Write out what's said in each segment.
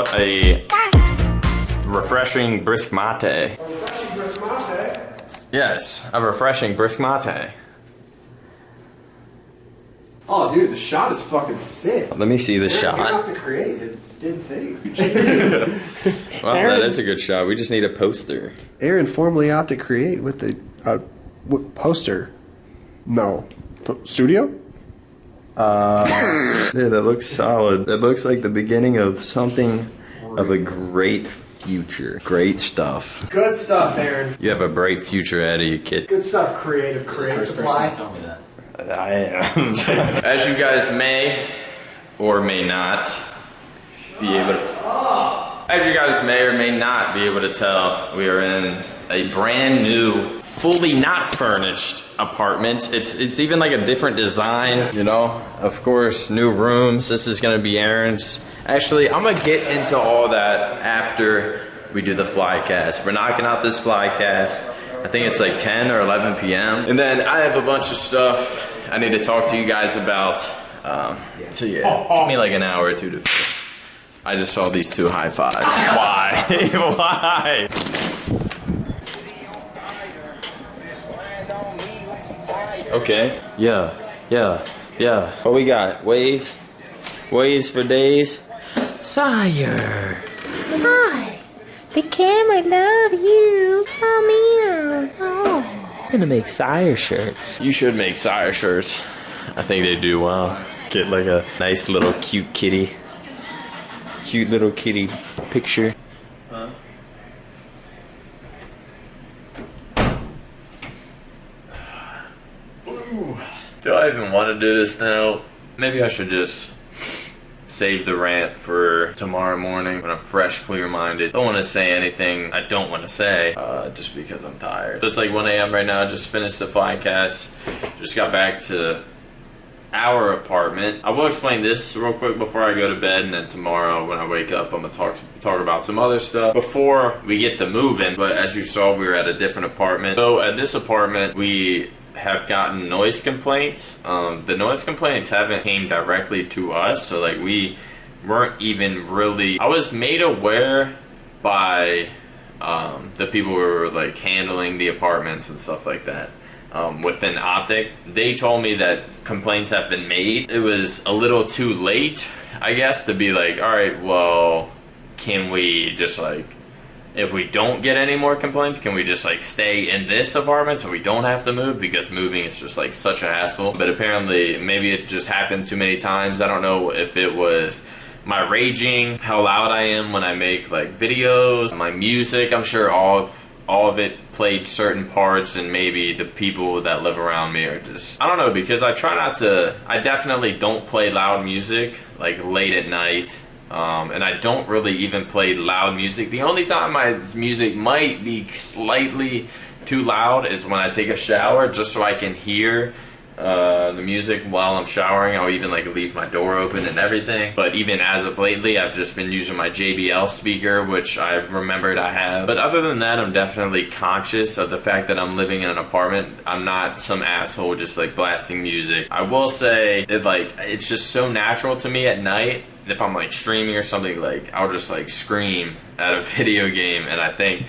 brought a refreshing brisk mate. A refreshing brisk mate? Yes, a refreshing brisk mate. Oh, dude, the shot is fucking sick. Let me see the You're shot. about to create it. Didn't think. Well, that is a good shot. We just need a poster. Aaron formerly out to create with the poster. No. Studio? Yeah, that looks solid. That looks like the beginning of something of a great future. Great stuff. Good stuff, Aaron. You have a bright future ahead of you, kid. Good stuff, creative supply. Tell me that. I am. As you guys may or may not be able to, tell, we are in a brand new, fully not furnished apartment. It's even like a different design, you know. Of course, new rooms. This is gonna be Aaron's. Actually, I'm gonna get into all that after we do the Flycast. We're knocking out this Flycast. I think it's like 10 or 11 p.m. And then I have a bunch of stuff I need to talk to you guys about. So yeah, give me like an hour or two to finish. I just saw these two high fives. Why? Why? Okay. Yeah. What we got? Waves? Waves for days? Sire. Hi, the camera love you. Oh, meow. Oh. I'm gonna make Sire shirts. You should make Sire shirts. I think they do well. Get like a nice little cute kitty. Cute little kitty picture. Huh? Ooh. Do I even want to do this now? Maybe I should just save the rant for tomorrow morning when I'm fresh, clear-minded. Don't want to say anything I don't want to say, just because I'm tired. It's like 1 a.m. right now. I just finished the Flycast. Just got back to our apartment. I will explain this real quick before I go to bed, and then tomorrow when I wake up, I'm gonna talk about some other stuff before we get to moving. But as you saw, we were at a different apartment. So at this apartment, we have gotten noise complaints. The noise complaints haven't came directly to us, so like we weren't even really. I was made aware by the people who were like handling the apartments and stuff like that. Within Optic, they told me that complaints have been made. It was a little too late, I guess, to be like, all right, well, can we just like, if we don't get any more complaints, can we just like stay in this apartment so we don't have to move? Because moving is just like such a hassle. But apparently, maybe it just happened too many times. I don't know if it was my raging, how loud I am when I make like videos, my music. I'm sure all of it played certain parts, and maybe the people that live around me are just, I don't know, because I try not to, I definitely don't play loud music like late at night, and I don't really even play loud music. The only time my music might be slightly too loud is when I take a shower, just so I can hear the music while I'm showering. I'll even like leave my door open and everything. But even as of lately, I've just been using my JBL speaker, which I've remembered I have. But other than that, I'm definitely conscious of the fact that I'm living in an apartment. I'm not some asshole just like blasting music. I will say that like it's just so natural to me at night. If I'm like streaming or something, like I'll just like scream at a video game, and I think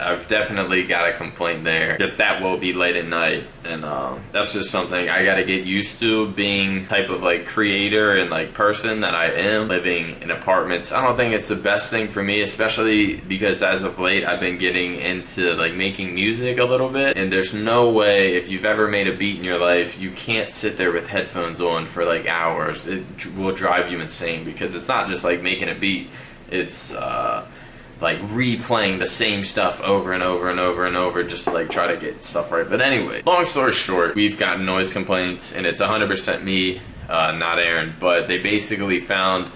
I've definitely got a complaint there, because that will be late at night, and that's just something I gotta get used to, being type of like creator and like person that I am, living in apartments. I don't think it's the best thing for me, especially because as of late I've been getting into like making music a little bit, and there's no way, if you've ever made a beat in your life, you can't sit there with headphones on for like hours. It will drive you insane, because it's not just like making a beat, it's like replaying the same stuff over and over and over and over just to like try to get stuff right. But anyway, long story short, we've gotten noise complaints, and it's 100% me, not Aaron. But they basically found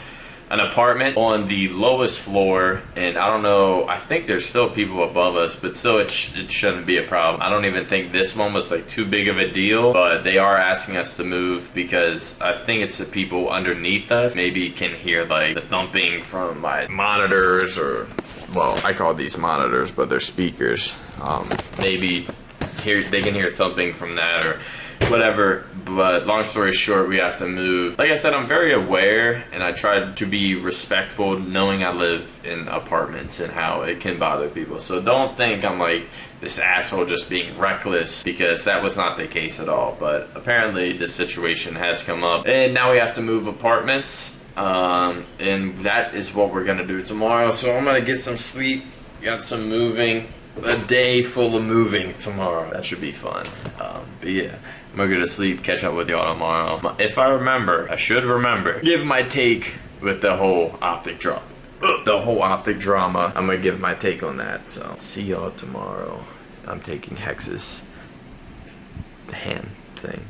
an apartment on the lowest floor, and I don't know, I think there's still people above us, but still it shouldn't be a problem. I don't even think this one was like too big of a deal, but they are asking us to move because I think it's the people underneath us maybe can hear like the thumping from my monitors, or, well, I call these monitors, but they're speakers. Maybe they can hear thumping from that, or whatever. But long story short, we have to move. Like I said, I'm very aware, and I try to be respectful, knowing I live in apartments and how it can bother people. So don't think I'm like this asshole just being reckless, because that was not the case at all. But apparently this situation has come up, and now we have to move apartments. And that is what we're gonna do tomorrow. So I'm gonna get some sleep, got some moving. A day full of moving tomorrow. That should be fun. But yeah, I'm gonna go to sleep, catch up with y'all tomorrow. If I remember, I should remember, give my take with the whole optic drama. The whole optic drama. I'm gonna give my take on that. So see y'all tomorrow. I'm taking Hex's hand thing.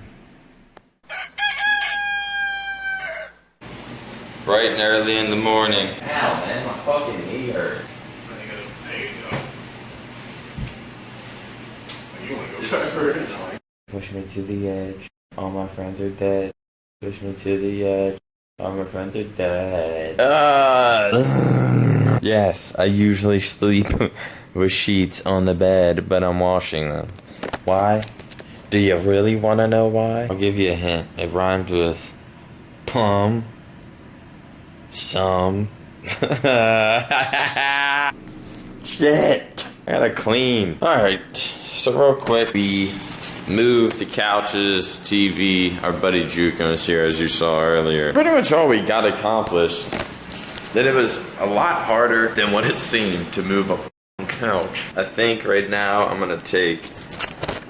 Bright and early in the morning. Ow, man, my fucking knee hurt. Push me to the edge. All my friends are dead. Push me to the edge. All my friends are dead. Yes, I usually sleep with sheets on the bed, but I'm washing them. Why? Do you really want to know why? I'll give you a hint. It rhymes with plum. Some. Shit. I gotta clean. Alright, so real quick, we moved the couches, TV, our buddy Juke was here as you saw earlier. Pretty much all we got accomplished. That it was a lot harder than what it seemed to move a couch. I think right now I'm gonna take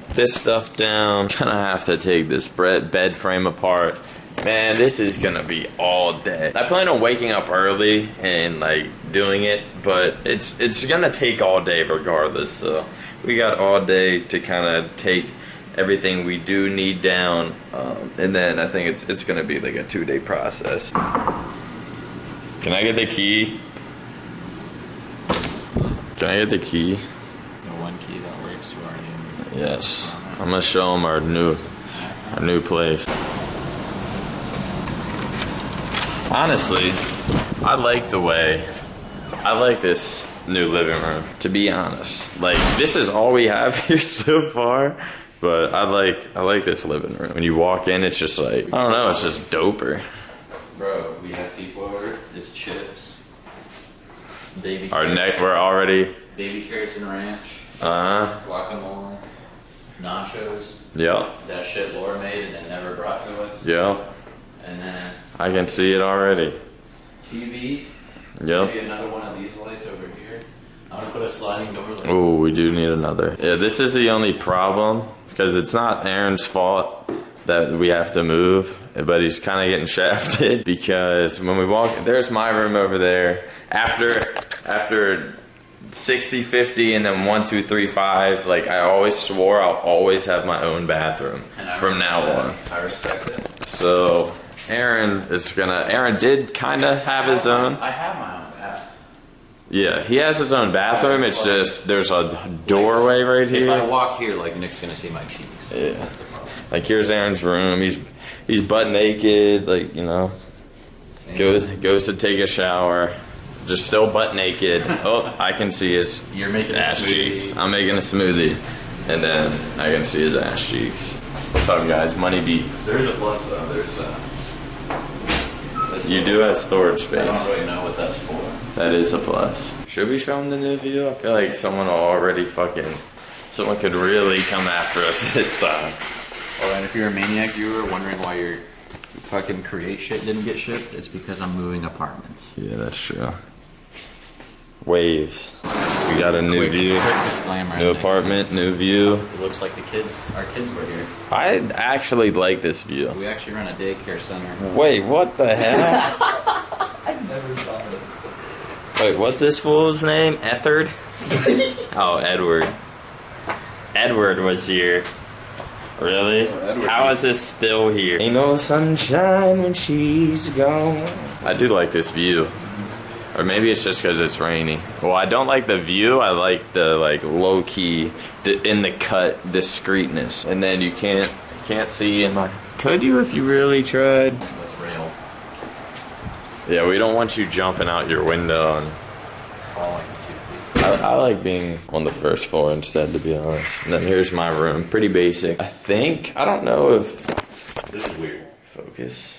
this stuff down. Gonna have to take this bed frame apart. Man, this is gonna be all day. I plan on waking up early and like doing it, but it's gonna take all day regardless. So we got all day to kind of take everything we do need down, and then I think it's gonna be like a 2-day process. Can I get the key? Can I get the key? The one key that works to our name. Yes. I'm gonna show them our new place. Honestly, I like this new living room, to be honest. Like, this is all we have here so far, but I like this living room. When you walk in, it's just like, I don't know, it's just doper. Bro, we have people over. There's chips. Baby Our carrots. neck, we're already, Baby carrots and ranch. Guacamole. Nachos. Yep, That shit Laura made and then never brought to us. yep. And then I can see it already. TV. Yep. Maybe another one of these lights over here. I'm gonna put a sliding door. Oh, we do need another. Yeah, this is the only problem, because it's not Aaron's fault that we have to move, but he's kind of getting shafted, because when we walk, there's my room over there. After 60, 50, and then 1, 2, 3, 5, like I always swore I'll always have my own bathroom from now on. I respect it. So Aaron did kind of have his own. I have my own bath. Yeah, he has his own bathroom. It's just there's a doorway right here. If I walk here, like Nick's gonna see my cheeks. Yeah. That's the problem. Like here's Aaron's room. He's butt naked. Like, you know, goes to take a shower, just still butt naked. Oh, I can see his You're making ass a cheeks. smoothie. I'm making a smoothie, and then I can see his ass cheeks. What's up, guys? Money beat. There's a plus though. There's this You little- do have storage I don't space. really know what that's for. That is a plus. Should we show them the new view? I feel like someone could really come after us this time. Oh, and if you're a Maniac viewer wondering why your fucking Create shit didn't get shipped, it's because I'm moving apartments. Yeah, that's true. Waves. We got a new view. Quick disclaimer. New apartment, new view. It looks like our kids were here. I actually like this view. We actually run a daycare center. Wait, what the hell? I never saw this. Wait, what's this fool's name? Ethard? Oh, Edward. Edward was here. Really? How is this still here? Ain't no sunshine when she's gone. I do like this view. Or maybe it's just because it's rainy. Well, I don't like the view. I like the low-key, in the cut discreetness. And then you can't see in my... Could you if you really tried? That's real. Yeah, we don't want you jumping out your window and... Falling 2 feet. I like being on the first floor instead, to be honest. And then here's my room. Pretty basic. I don't know if... This is weird. Focus.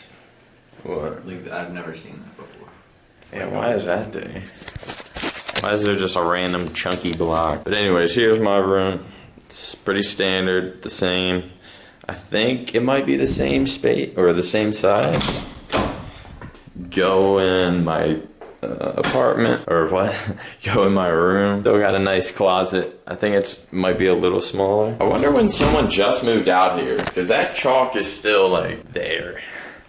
What? Like, I've never seen that before. Yeah, why is that there? Why is there just a random chunky block? But anyways, here's my room. It's pretty standard, the same. I think it might be the same space or the same size. Go in my apartment, or what? Go in my room. Still got a nice closet. I think it's might be a little smaller. I wonder when someone just moved out here, because that chalk is still like there.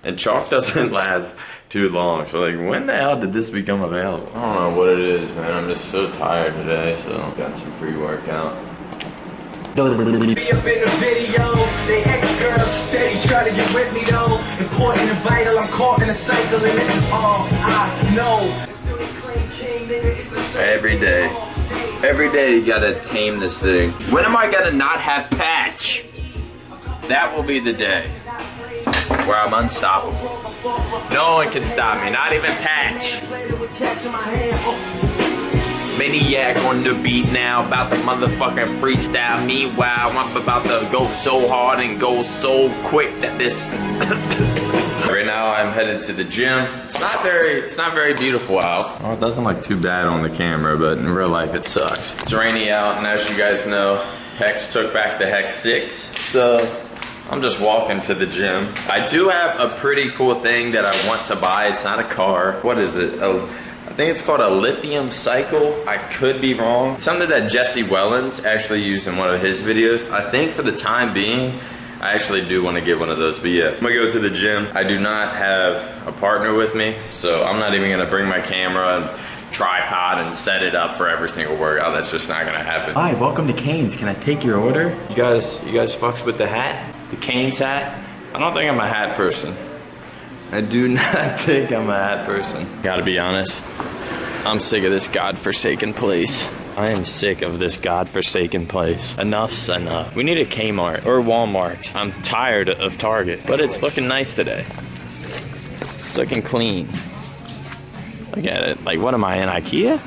And chalk doesn't last too long. So like, when the hell did this become available? I don't know what it is, man. I'm just so tired today, so got some pre-workout. Be up in the video, they ex-girls steady trying to get with me though. Important and vital, I'm caught in a cycle and this is all I know. Every day you gotta tame this thing. When am I gonna not have patch? That will be the day where I'm unstoppable. No one can stop me, not even patch. Maniac on the beat now, about the motherfucking freestyle. Meanwhile, I'm about to go so hard and go so quick that this... Right now I'm headed to the gym. It's not very beautiful out. Oh, it doesn't look too bad on the camera, but in real life it sucks. It's rainy out, and as you guys know, Hex took back the Hex 6. So I'm just walking to the gym. I do have a pretty cool thing that I want to buy. It's not a car. What is it? I think it's called a lithium cycle. I could be wrong. Something that Jesse Wellens actually used in one of his videos. I think for the time being, I actually do want to get one of those, but yeah. I'm gonna go to the gym. I do not have a partner with me, so I'm not even gonna bring my camera and tripod and set it up for every single workout. That's just not gonna happen. Hi, welcome to Cane's. Can I take your order? You guys fucks with the hat? The Cane's hat? I don't think I'm a hat person. I do not think I'm a hat person. Gotta be honest, I'm sick of this godforsaken place. I am sick of this godforsaken place. Enough's enough. We need a Kmart or Walmart. I'm tired of Target, but it's looking nice today. It's looking clean. Look at it. Like, what am I in IKEA?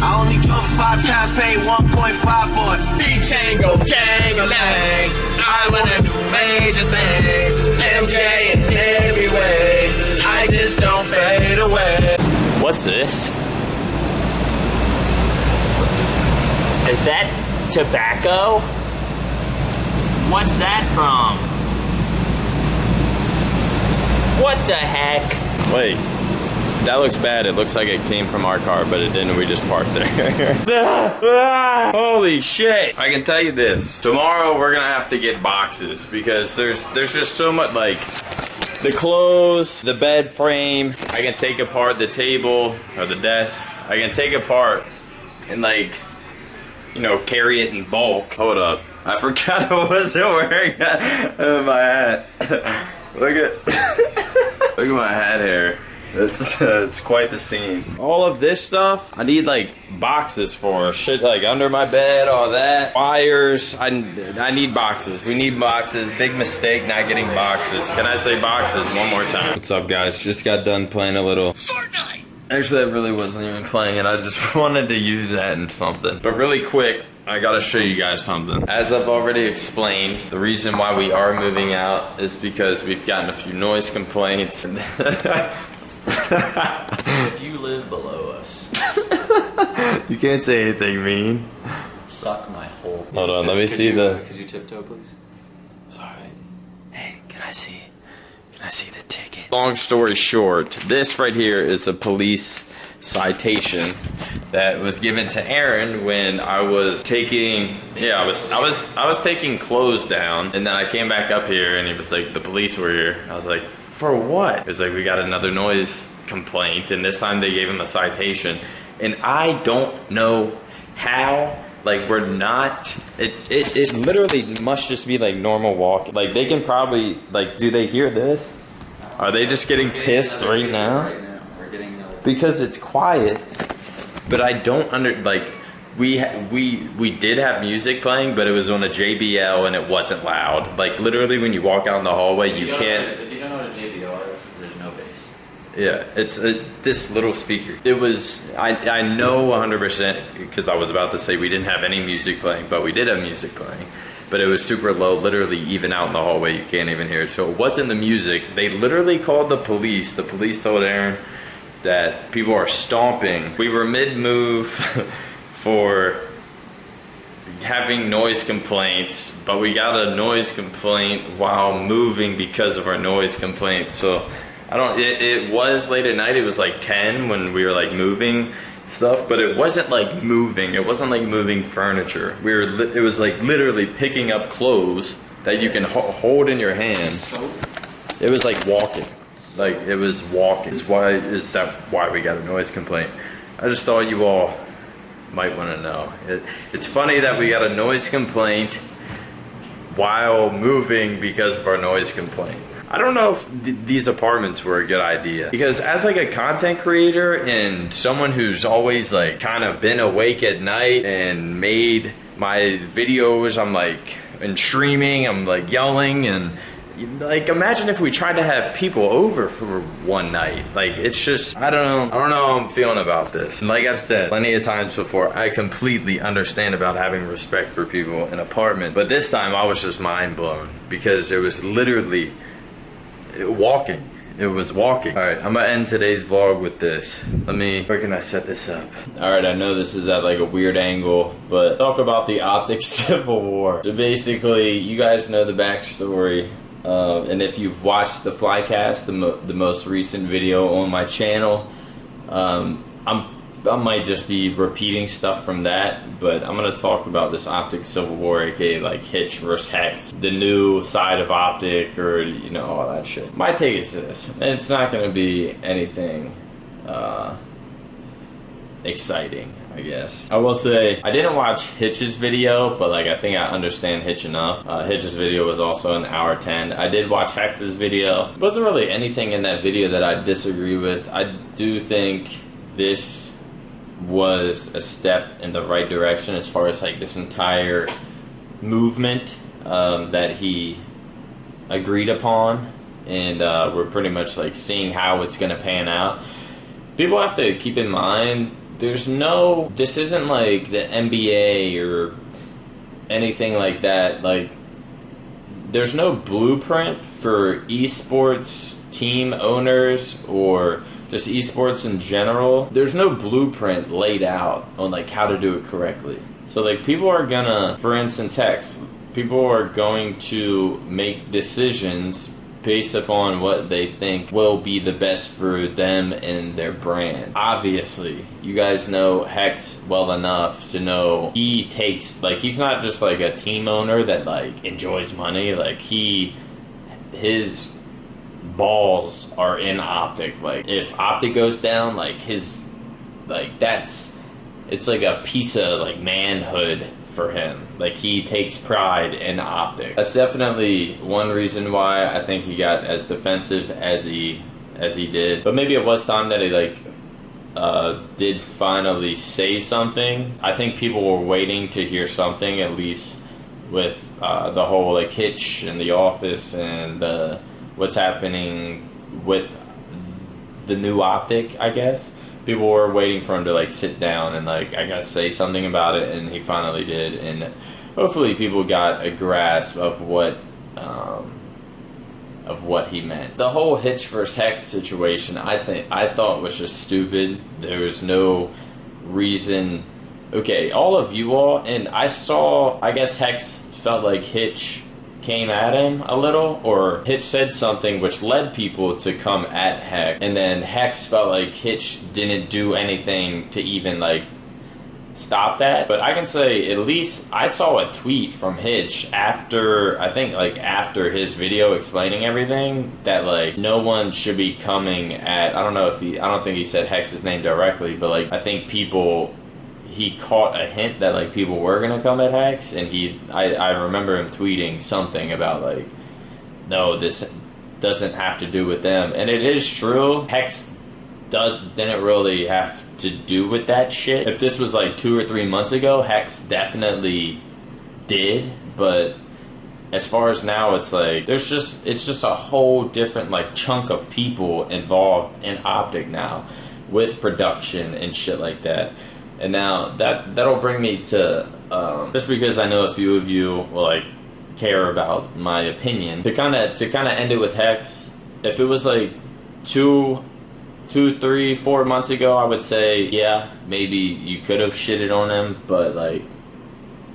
I only drove 5 times, paid 1.5 for it. Big Tango, Jango-lang. I wanna do major things. MJ in every way. I just don't fade away. What's this? Is that tobacco? What's that from? What the heck? Wait, that looks bad. It looks like it came from our car, but it didn't. We just parked there. Holy shit. I can tell you this. Tomorrow we're gonna have to get boxes because there's just so much, like, the clothes, the bed frame. I can take apart the table or the desk. I can take apart and, like, you know, carry it in bulk. Hold up. I forgot I wasn't wearing my hat. Look at my hat here. It's quite the scene. All of this stuff, I need like boxes for shit, like under my bed, all that. Wires, I need boxes. We need boxes. Big mistake not getting boxes. Can I say boxes one more time? What's up, guys? Just got done playing a little Fortnite. Actually, I really wasn't even playing it. I just wanted to use that in something. But really quick, I gotta show you guys something. As I've already explained, the reason why we are moving out is because we've gotten a few noise complaints. If you live below us, you can't say anything mean. Suck my whole. Hold on, let me see the. Could you tiptoe, please? Sorry. Hey, can I see the ticket? Long story short, this right here is a police citation that was given to Aaron when I was taking, I was taking clothes down, and then I came back up here and he was like, the police were here. I was like, for what? It was like, we got another noise complaint, and this time they gave him a citation, and I don't know how. Like, we're not, it literally must just be like normal walk. Like, they can probably, like, do they hear this? Are they just getting pissed right now? We're getting Because it's quiet, but I don't like, we did have music playing, but it was on a JBL and it wasn't loud. Like, literally when you walk out in the hallway, you can't. If you don't know what a JBL is, there's no bass. Yeah, it's this little speaker. It was, I know 100% because I was about to say we didn't have any music playing, but we did have music playing. But it was super low, literally even out in the hallway, you can't even hear it. So it wasn't the music. They literally called the police. The police told Aaron that people are stomping. We were mid-move for having noise complaints, but we got a noise complaint while moving because of our noise complaint. So I don't, it was late at night. It was like 10 when we were like moving stuff, but it wasn't like moving. It wasn't like moving furniture. It was like literally picking up clothes that you can hold in your hand. It was like walking. Like it was walking. Is that why we got a noise complaint? I just thought you all might want to know. It's funny that we got a noise complaint while moving because of our noise complaint. I don't know if these apartments were a good idea, because as like a content creator and someone who's always like kind of been awake at night and made my videos, I'm like, and streaming, I'm like yelling, and like imagine if we tried to have people over for one night. Like it's just, I don't know how I'm feeling about this. And like I've said plenty of times before, I completely understand about having respect for people in an apartment, but this time I was just mind blown because it was literally walking. It was walking. All right, I'm gonna end today's vlog with this. Where can I set this up? All right, I know this is at like a weird angle, but talk about the Optic Civil War. So basically, you guys know the backstory. And if you've watched the Flycast, the most recent video on my channel, I might just be repeating stuff from that, but I'm gonna talk about this Optic Civil War, aka like Hitch versus Hex, the new side of Optic, or you know, all that shit. My take is this: it's not gonna be anything exciting, I guess. I will say I didn't watch Hitch's video, but like I think I understand Hitch enough. Hitch's video was also an hour 10. I did watch Hex's video. There wasn't really anything in that video that I disagree with. I do think this was a step in the right direction as far as like this entire movement that he agreed upon, and we're pretty much like seeing how it's gonna pan out. People have to keep in mind, this isn't like the NBA or anything like that. Like there's no blueprint for esports team owners or just esports in general. There's no blueprint laid out on like how to do it correctly. So like people are gonna, for instance, Hex, people are going to make decisions based upon what they think will be the best for them and their brand. Obviously, you guys know Hex well enough to know he takes, like, he's not just like a team owner that like enjoys money. Like his balls are in Optic. Like if Optic goes down, like it's like a piece of like manhood for him. Like he takes pride in Optic. That's definitely one reason why I think he got as defensive as he did. But maybe it was time that he like did finally say something. I think people were waiting to hear something, at least with the whole like Hitch in the office and what's happening with the new Optic, I guess. People were waiting for him to like sit down and like, I gotta say something about it, and he finally did, and hopefully people got a grasp of what he meant. The whole Hitch versus Hex situation, I thought was just stupid. There was no reason. Okay, all of you all, and I guess Hex felt like Hitch came at him a little, or Hitch said something which led people to come at Hex, and then Hex felt like Hitch didn't do anything to even like stop that. But I can say at least I saw a tweet from Hitch after, I think like after his video explaining everything, that like no one should be coming at, I don't think he said Hex's name directly, but like I think he caught a hint that like people were gonna come at Hex, and I remember him tweeting something about like, no, this doesn't have to do with them. And it is true, Hex didn't really have to do with that shit. If this was like 2 or 3 months ago, Hex definitely did, but as far as now, it's like it's just a whole different like chunk of people involved in Optic now, with production and shit like that. And now that'll bring me to just because I know a few of you will like care about my opinion, to kind of end it with Hex. If it was like 2, 3, 4 months ago, I would say yeah, maybe you could have shitted on him, but like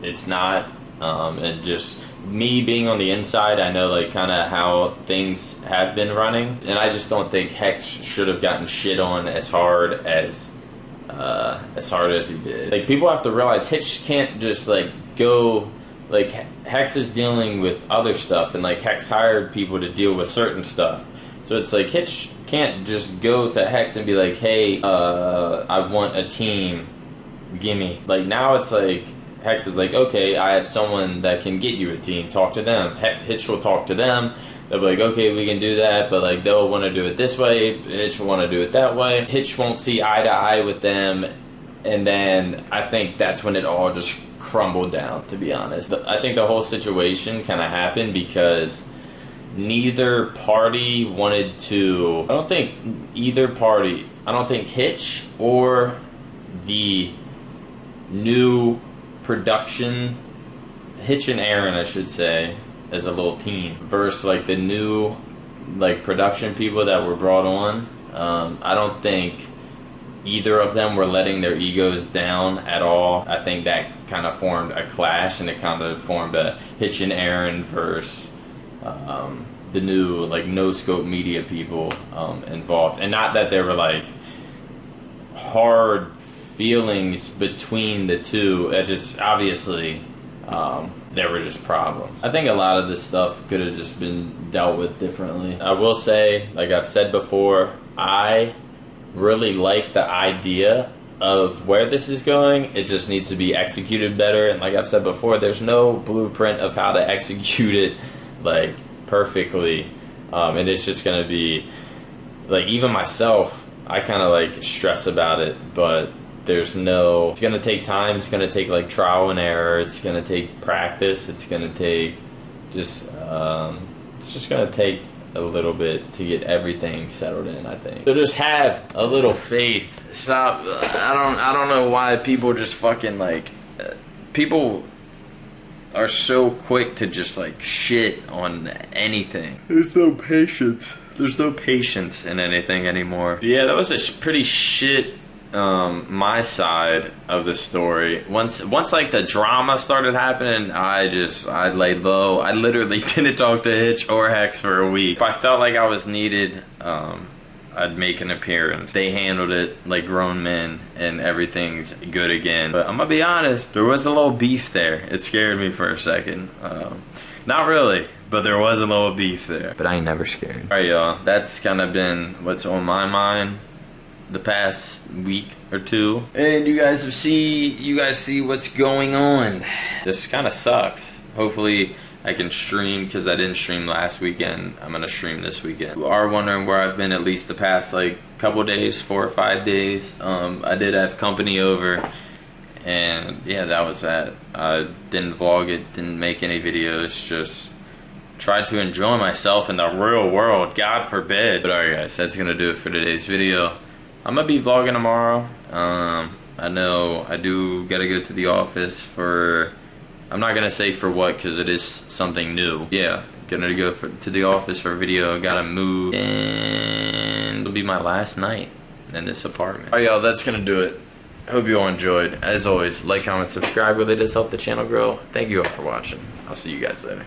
it's not. And just me being on the inside, I know like kind of how things have been running, and I just don't think Hex should have gotten shit on as hard as he did. Like, people have to realize Hitch can't just like go, like Hex is dealing with other stuff, and like Hex hired people to deal with certain stuff. So it's like Hitch can't just go to Hex and be like, hey, I want a team, gimme. Like, now it's like Hex is like, okay, I have someone that can get you a team, talk to them. Hitch will talk to them. They'll be like, okay, we can do that, but like they'll want to do it this way, Hitch will want to do it that way. Hitch won't see eye to eye with them, and then I think that's when it all just crumbled down, to be honest. I think the whole situation kind of happened because neither party wanted to, I don't think Hitch or the new production, Hitch and Aaron, I should say, as a little team, versus like the new like production people that were brought on. I don't think either of them were letting their egos down at all. I think that kind of formed a clash, and it kind of formed a Hitch and Aaron versus the new like No Scope Media people involved. And not that there were like hard feelings between the two. It just obviously there were just problems. I think a lot of this stuff could have just been dealt with differently. I will say, like I've said before, I really like the idea of where this is going. It just needs to be executed better. And like I've said before, there's no blueprint of how to execute it like perfectly. And it's just gonna be like, even myself, I kind of like stress about it, but it's gonna take time. It's gonna take like trial and error. It's gonna take practice. It's gonna take it's just gonna take a little bit to get everything settled in, I think. So just have a little faith. Stop. I don't know why people just fucking like, people are so quick to just like shit on anything. There's no patience. There's no patience in anything anymore. Yeah, that was a pretty shit my side of the story. Once like the drama started happening, I laid low. I literally didn't talk to Hitch or Hex for a week. If I felt like I was needed, I'd make an appearance. They handled it like grown men, and everything's good again. But I'm gonna be honest, there was a little beef there. It scared me for a second. Not really, but there was a little beef there. But I ain't never scared. Alright, y'all, that's kind of been what's on my mind the past week or two, and you guys see what's going on. This kind of sucks. Hopefully I can stream, because I didn't stream last weekend. I'm gonna stream this weekend. You are wondering where I've been at least the past like couple days, 4 or 5 days. I did have company over, and yeah, that was that. I didn't vlog it, didn't make any videos, just tried to enjoy myself in the real world, God forbid. But alright guys, that's gonna do it for today's video. I'm gonna be vlogging tomorrow. I know I do gotta go to the office for, I'm not gonna say for what, because it is something new. Yeah, gonna go to the office for a video, gotta move, and it'll be my last night in this apartment. Alright y'all, that's gonna do it. Hope you all enjoyed. As always, like, comment, subscribe, really does help the channel grow. Thank you all for watching. I'll see you guys later.